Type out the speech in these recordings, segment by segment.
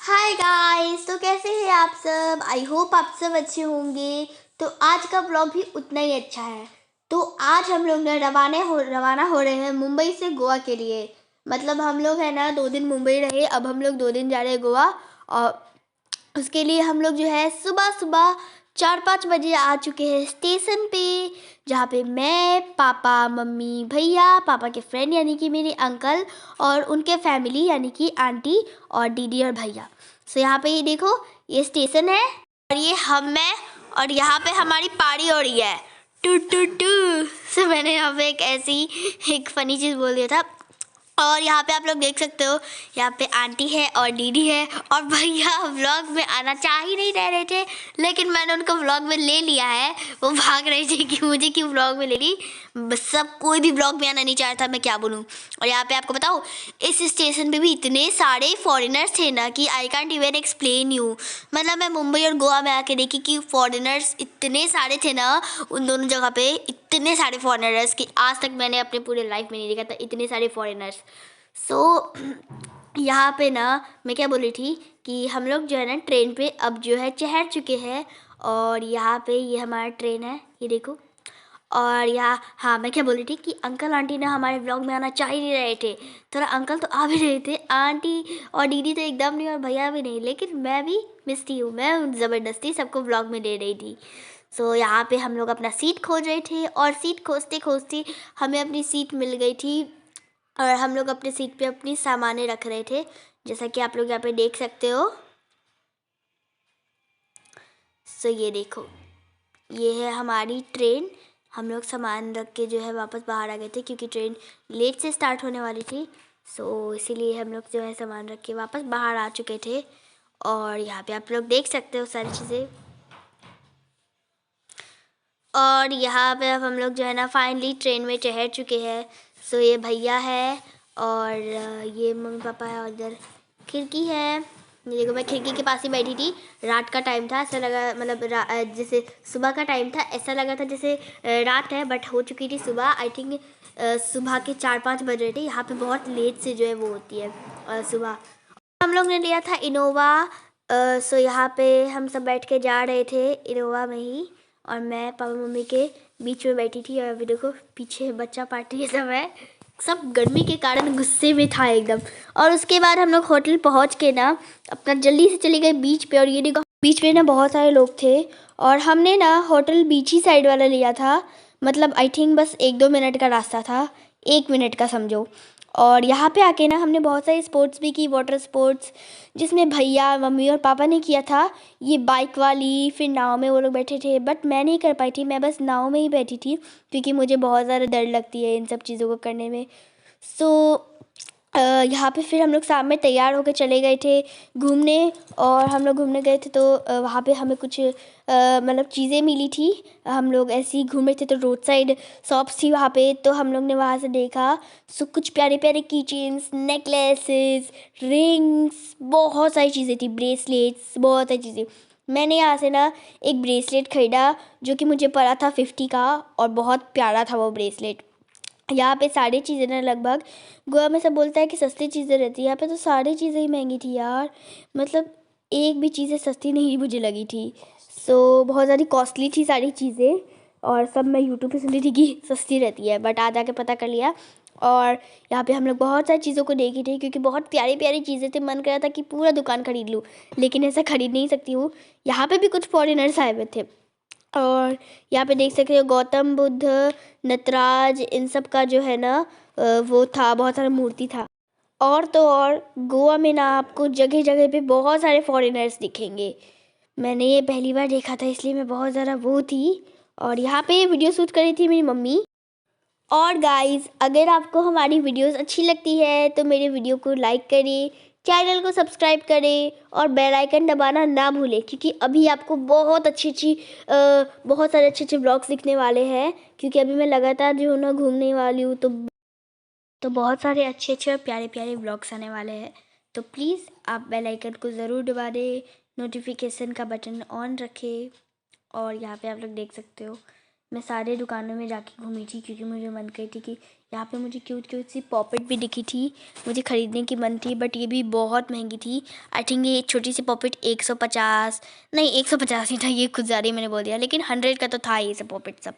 Hi guys, तो कैसे हैं आप सब। आई होप आप सब अच्छे होंगे। तो आज का ब्लॉग भी उतना ही अच्छा है। तो आज हम लोग ना रवाना हो रहे हैं मुंबई से गोवा के लिए। मतलब हम लोग है ना 2 दिन मुंबई रहे, अब हम लोग 2 दिन जा रहे हैं गोवा। और उसके लिए हम लोग जो है सुबह सुबह 4-5 बजे आ चुके हैं स्टेशन पे, जहाँ पे मैं, पापा, मम्मी, भैया, पापा के फ्रेंड यानी कि मेरे अंकल और उनके फैमिली यानी कि आंटी और दीदी और भैया। सो यहाँ पे ये देखो, ये स्टेशन है और ये हम हैं और यहाँ पे हमारी पारी हो रही है टू टू टू। सो मैंने यहाँ पे एक फ़नी चीज़ बोल दिया था। और यहाँ पे आप लोग देख सकते हो, यहाँ पे आंटी है और दीदी है और भैया व्लॉग में आना चाह ही नहीं रहे थे, लेकिन मैंने उनको व्लॉग में ले लिया है। वो भाग रहे थे कि मुझे क्यों व्लॉग में ले ली। बस सब कोई भी व्लॉग में आना नहीं चाहता, मैं क्या बोलूँ। और यहाँ पे आपको बताऊँ, इस स्टेशन पे भी इतने सारे फॉरेनर्स थे ना कि I can't even explain you. मतलब मैं मुंबई और गोवा में आके देखी कि फॉरेनर्स इतने सारे थे ना, उन दोनों जगह पे इतने सारे फॉरेनर्स कि आज तक मैंने अपने पूरे लाइफ में नहीं देखा था इतने सारे फॉरेनर्स। सो यहाँ पे ना मैं क्या बोल रही थी कि हम लोग जो है ना ट्रेन पे अब जो है चढ़ चुके हैं। और यहाँ पे ये हमारा ट्रेन है, ये देखो। और यहाँ हाँ, मैं क्या बोल रही थी कि अंकल आंटी ना हमारे व्लॉग में आना चाह ही नहीं रहे थे। थोड़ा अंकल तो आ भी रहे थे, आंटी और दीदी तो एकदम नहीं और भैया भी नहीं, लेकिन मैं भी मिस्टी हूँ, मैं ज़बरदस्ती सबको व्लॉग में ले रही थी। सो यहाँ पे हम लोग अपना सीट खोज रहे थे और सीट खोजते खोजते हमें अपनी सीट मिल गई थी। और हम लोग अपनी सीट पे अपनी सामानें रख रहे थे, जैसा कि आप लोग यहाँ पे देख सकते हो। सो ये देखो, ये है हमारी ट्रेन। हम लोग सामान रख के जो है वापस बाहर आ गए थे क्योंकि ट्रेन लेट से स्टार्ट होने वाली थी। सो इसीलिए हम लोग जो है सामान रख के वापस बाहर आ चुके थे। और यहाँ पे आप लोग देख सकते हो सारी चीज़ें। और यहाँ पे अब हम लोग जो है ना फाइनली ट्रेन में चढ़ चुके हैं। सो ये भैया है और ये मम्मी पापा है और इधर खिड़की है। ये देखो, मैं खिड़की के पास ही बैठी थी। रात का टाइम था, ऐसा लगा मतलब जैसे सुबह का टाइम था, ऐसा लगा था जैसे रात है, बट हो चुकी थी सुबह। आई थिंक सुबह के 4-5 बज रहे थे। यहाँ पे बहुत लेट से जो है वो होती है सुबह। हम लोग ने लिया था इनोवा। सो यहाँ पे हम सब बैठ के जा रहे थे इनोवा में ही। और मैं पापा मम्मी के बीच में बैठी थी और अभी देखो पीछे बच्चा पार्टी ये सब है। सब गर्मी के कारण गुस्से में था एकदम। और उसके बाद हम लोग होटल पहुँच के ना अपना जल्दी से चले गए बीच पे। और ये देखो बीच पे ना बहुत सारे लोग थे और हमने ना होटल बीच ही साइड वाला लिया था। मतलब आई थिंक बस 1-2 मिनट का रास्ता था, 1 मिनट का समझो। और यहाँ पे आके ना हमने बहुत सारी स्पोर्ट्स भी की, वाटर स्पोर्ट्स, जिसमें भैया मम्मी और पापा ने किया था। ये बाइक वाली, फिर नाव में वो लोग बैठे थे, बट मैं नहीं कर पाई थी। मैं बस नाव में ही बैठी थी क्योंकि मुझे बहुत ज़्यादा डर लगती है इन सब चीज़ों को करने में। सो यहाँ पे फिर हम लोग शाम में तैयार होकर चले गए थे घूमने। और हम लोग घूमने गए थे तो वहाँ पे हमें कुछ मतलब चीज़ें मिली थी। हम लोग ऐसे ही घूम रहे थे तो रोड साइड शॉप्स थी वहाँ पे, तो हम लोग ने वहाँ से देखा। सो कुछ प्यारे प्यारे की चेन्स, नेकलेसेस, रिंग्स, बहुत सारी चीज़ें थी, ब्रेसलेट्स, बहुत सारी चीज़ें। मैंने यहाँ से ना एक ब्रेसलेट ख़रीदा जो कि मुझे पड़ा था 50 का और बहुत प्यारा था वो ब्रेसलेट। यहाँ पे सारी चीज़ें ना लगभग, गोवा में सब बोलता है कि सस्ती चीज़ें रहती है, यहाँ पे तो सारी चीज़ें ही महंगी थी यार। मतलब एक भी चीज़ें सस्ती नहीं मुझे लगी थी। सो बहुत ज़्यादा कॉस्टली थी सारी चीज़ें। और सब मैं यूट्यूब पे सुन रही थी कि सस्ती रहती है, बट आज जाके पता कर लिया। और यहाँ पे हम लोग बहुत सारी चीज़ों को देखी थी क्योंकि बहुत प्यारी प्यारी चीज़ें थे। मन कर रहा था कि पूरा दुकान खरीद लूँ, लेकिन ऐसा खरीद नहीं सकती हूँ। यहाँ पे भी कुछ फॉरेनर्स आए हुए थे। और यहाँ पे देख सकते हो गौतम बुद्ध, नटराज, इन सब का जो है ना वो था, बहुत सारा मूर्ति था। और तो और गोवा में ना आपको जगह जगह पे बहुत सारे फॉरेनर्स दिखेंगे। मैंने ये पहली बार देखा था, इसलिए मैं बहुत ज़्यादा वो थी। और यहाँ पे वीडियो शूट करी थी मेरी मम्मी। और गाइस, अगर आपको हमारी वीडियोस अच्छी लगती है तो मेरे वीडियो को लाइक करें, चैनल को सब्सक्राइब करें और बेल आइकन दबाना ना भूलें, क्योंकि अभी आपको बहुत सारे अच्छे अच्छे ब्लॉग्स दिखने वाले हैं। क्योंकि अभी मैं लगातार जो हूँ ना घूमने वाली हूँ, तो बहुत सारे अच्छे अच्छे और प्यारे प्यारे ब्लॉग्स आने वाले हैं। तो प्लीज़ आप बेल आइकन को ज़रूर दबा दें, नोटिफिकेशन का बटन ऑन रखें। और यहाँ पे आप लोग देख सकते हो मैं सारे दुकानों में जाके घूमी थी क्योंकि मुझे मन करी थी कि यहाँ पे मुझे क्यूट क्यूट सी पॉपेट भी दिखी थी, मुझे ख़रीदने की मन थी, बट ये भी बहुत महंगी थी। आई थिंक ये छोटी सी पॉपेट 150, नहीं 150 ही था, ये कुछ ज़्यादा ही मैंने बोल दिया, लेकिन 100 का तो था ये सब पॉपेट सब,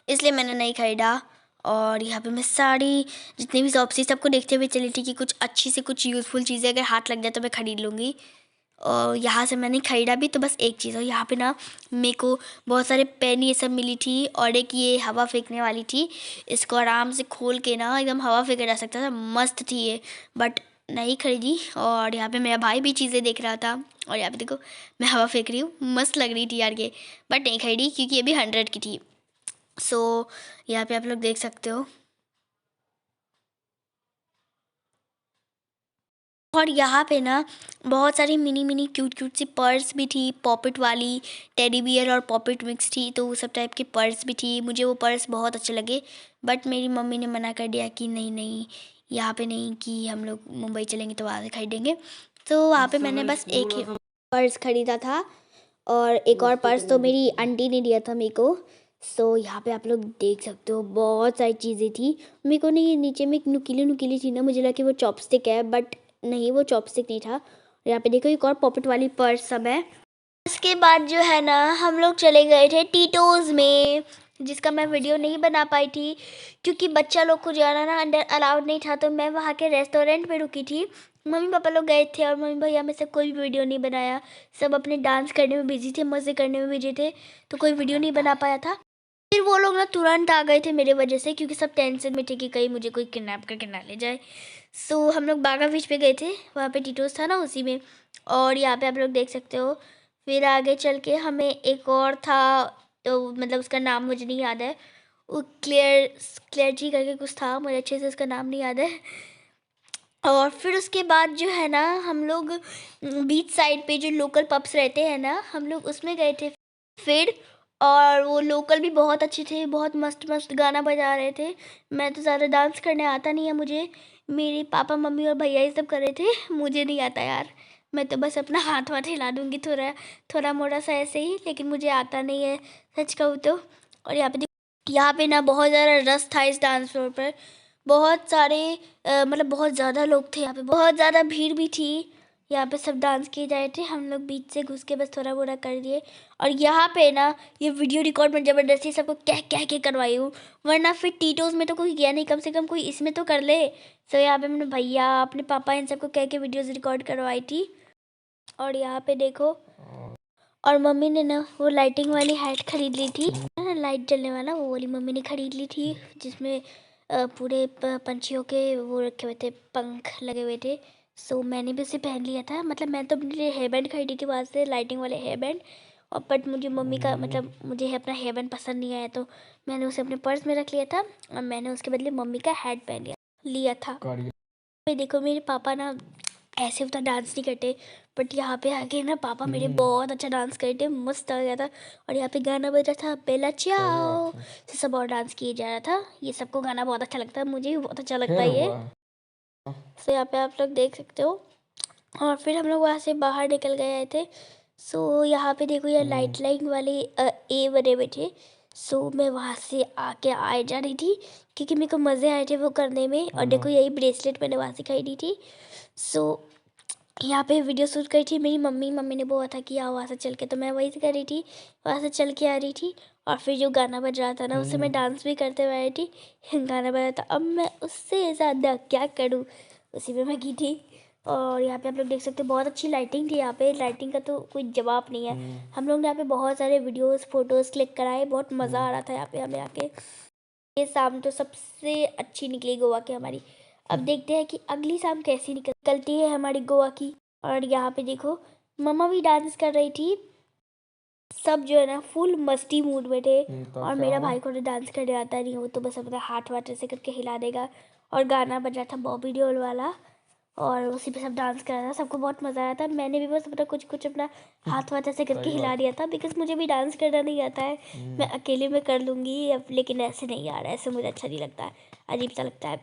इसलिए मैंने नहीं ख़रीदा। और यहाँ पे मैं सारी जितनी भी शॉप्स थी सबको देखते हुए चली थी कि कुछ अच्छी से कुछ यूज़फुल चीज़ें अगर हाथ लग जाए तो मैं ख़रीद लूँगी। और यहाँ से मैंने ख़रीदा भी तो बस एक चीज़, और यहाँ पे ना मेरे को बहुत सारे पेन ये सब मिली थी, और एक ये हवा फेंकने वाली थी, इसको आराम से खोल के ना एकदम हवा फेंका जा सकता था, मस्त थी ये, बट नहीं खरीदी। और यहाँ पे मेरा भाई भी चीज़ें देख रहा था, और यहाँ पे देखो मैं हवा फेंक रही हूँ, मस्त लग रही थी यार ये, बट नहीं खरीदी क्योंकि ये भी 100 की थी। सो यहाँ पे आप लोग देख सकते हो। और यहाँ पे ना बहुत सारी मिनी मिनी क्यूट क्यूट सी पर्स भी थी, पॉपेट वाली, टेडी बियर और पॉपेट मिक्स थी, तो वो सब टाइप की पर्स भी थी। मुझे वो पर्स बहुत अच्छे लगे, बट मेरी मम्मी ने मना कर दिया कि नहीं नहीं यहाँ पे नहीं, कि हम लोग मुंबई चलेंगे तो वहाँ से खरीदेंगे। तो वहाँ पे मैंने बस एक ही पर्स खरीदा था, और एक और पर्स तो मेरी आंटी ने दिया था मेरे को। सो यहाँ पे आप लोग देख सकते हो बहुत सारी चीज़ें थी। मेरे को नहीं, नीचे में एक नुकीली नुकीली थी ना, मुझे लगा कि वो चॉपस्टिक है, बट नहीं, वो चॉपस्टिक नहीं था। और यहाँ पे देखो एक और पॉकेट वाली पर्स सब है। उसके बाद जो है ना हम लोग चले गए थे टीटोज़ में, जिसका मैं वीडियो नहीं बना पाई थी क्योंकि बच्चा लोग को जाना ना अंदर अलाउड नहीं था, तो मैं वहाँ के रेस्टोरेंट में रुकी थी। मम्मी पापा लोग गए थे और मम्मी भैया में से कोई भी वीडियो नहीं बनाया, सब अपने डांस करने में बिजी थे, मज़े करने में बिजी थे, तो कोई वीडियो नहीं बना पाया था। फिर वो लोग ना तुरंत आ गए थे मेरे वजह से, क्योंकि सब टेंशन में थे कि कहीं मुझे कोई किडनैप करके ना ले जाए। सो हम लोग बागा बीच पे गए थे, वहाँ पे टीटोस था ना उसी में। और यहाँ पे आप लोग देख सकते हो। फिर आगे चल के हमें एक और था, तो मतलब उसका नाम मुझे नहीं याद है, वो क्लियरजी करके कुछ था, मुझे अच्छे से उसका नाम नहीं याद है। और फिर उसके बाद जो है ना हम लोग बीच साइड पे जो लोकल पब्स रहते हैं ना, हम लोग उसमें गए थे फिर। और वो लोकल भी बहुत अच्छे थे, बहुत मस्त मस्त गाना बजा रहे थे। मैं तो ज़्यादा डांस करने आता नहीं है मुझे, मेरे पापा मम्मी और भैया ये सब कर रहे थे, मुझे नहीं आता यार। मैं तो बस अपना हाथ वाथ हिला दूँगी थोड़ा थोड़ा मोड़ा सा ऐसे ही, लेकिन मुझे आता नहीं है सच कहूँ तो। और यहाँ पे ना बहुत ज़्यादा रश था इस डांस फ्लोर पर, बहुत सारे मतलब बहुत ज़्यादा लोग थे यहाँ पे, बहुत ज़्यादा भीड़ भी थी। यहाँ पे सब डांस किए जा रहे थे, हम लोग बीच से घुस के बस थोड़ा मोड़ा कर दिए। और यहाँ पे ना ये वीडियो रिकॉर्ड में ज़बरदस्ती सबको कह कह के करवाई हूँ, वरना फिर टीटोज़ में तो कोई गया नहीं, कम से कम कोई इसमें तो कर ले। सो यहाँ पे मैंने भैया अपने पापा इन सबको कह के वीडियोज़ रिकॉर्ड करवाई थी। और यहाँ पे देखो, और मम्मी ने ना वो लाइटिंग वाली हैट खरीद ली थी, लाइट जलने वाला, वो वाली मम्मी ने खरीद ली थी, जिसमें पूरे पंछियों के वो रखे हुए थे, पंख लगे हुए थे। सो मैंने भी उसे पहन लिया था, मतलब मैं तो अपने लिए हेयर बैंड खरीदी थी वहाँ से, लाइटिंग वाले हेयर बैंड। और बट मुझे मम्मी का मतलब मुझे अपना हेयर बैंड पसंद नहीं आया, तो मैंने उसे अपने पर्स में रख लिया था, और मैंने उसके बदले मम्मी का हैट पहन लिया था। देखो मेरे पापा ना ऐसे उतना डांस नहीं करते, बट यहाँ पे आके ना पापा मेरे बहुत अच्छा डांस करते, मस्त आ गया था। और यहाँ पे गाना बज रहा था बेला चाओ, तो सब और डांस किए जा रहा था। ये सबको गाना बहुत अच्छा लगता है, मुझे भी बहुत अच्छा लगता है ये। सो यहाँ पे आप लोग देख सकते हो। और फिर हम लोग वहाँ से बाहर निकल गए आए थे। सो यहाँ पे देखो ये लाइट लाइट वाले ए बने हुए थे। सो मैं वहाँ से आके आए जा रही थी क्योंकि मेरे को मज़े आए थे वो करने में। और देखो यही ब्रेसलेट मैंने वहाँ से खरीदी थी। सो यहाँ पे वीडियो शूट करी थी मेरी मम्मी ने बोला था कि आओ वहाँ से चल के, तो मैं वहीं से कर रही थी, वहाँ से चल के आ रही थी। और फिर जो गाना बज रहा था ना उससे मैं डांस भी करते हुए आई थी, गाना बज रहा था, अब मैं उससे ज़्यादा क्या करूँ, उसी में मैं की थी। और यहाँ पे आप लोग देख सकते हो बहुत अच्छी लाइटिंग थी यहाँ पे, लाइटिंग का तो कोई जवाब नहीं है। हम लोग ने यहाँ पे बहुत सारे वीडियोस फोटोज़ क्लिक कराए, बहुत मज़ा आ रहा था यहाँ पे हमें आके। ये शाम तो सबसे अच्छी निकली गोवा की हमारी। अब देखते हैं कि अगली शाम कैसी निकलती है हमारी गोवा की। और यहाँ पे देखो मम्मा भी डांस कर रही थी, सब जो है ना फुल मस्ती मूड में थे। और मेरा भाई को तो डांस करने आता नहीं, वो तो बस अपना हाथ वाथ ऐसे करके हिला देगा। और गाना बजा था बॉबी देओल वाला, और उसी पे सब डांस कर रहा था, सबको बहुत मज़ा आया था। मैंने भी बस अपना कुछ कुछ अपना हाथ वाथ ऐसे करके हिला दिया था, बिकॉज मुझे भी डांस करना नहीं आता है। मैं अकेले में कर लूँगी अब, लेकिन ऐसे नहीं यार, ऐसे मुझे अच्छा नहीं लगता है, अजीब सा लगता है।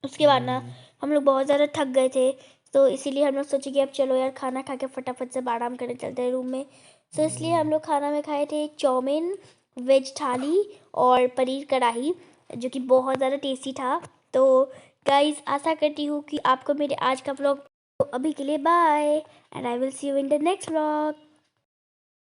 उसके बाद ना हम लोग बहुत ज़्यादा थक गए थे, तो इसीलिए हम लोग सोचे कि अब चलो यार खाना खा के फटाफट से आराम करने चलते हैं रूम में। तो इसलिए हम लोग खाना में खाए थे चाउमीन, वेज थाली और पनीर कढ़ाई, जो कि बहुत ज़्यादा टेस्टी था। तो गाइस, आशा करती हूँ कि आपको मेरे आज का व्लॉग। अभी के लिए bye, and I will see you in the next vlog.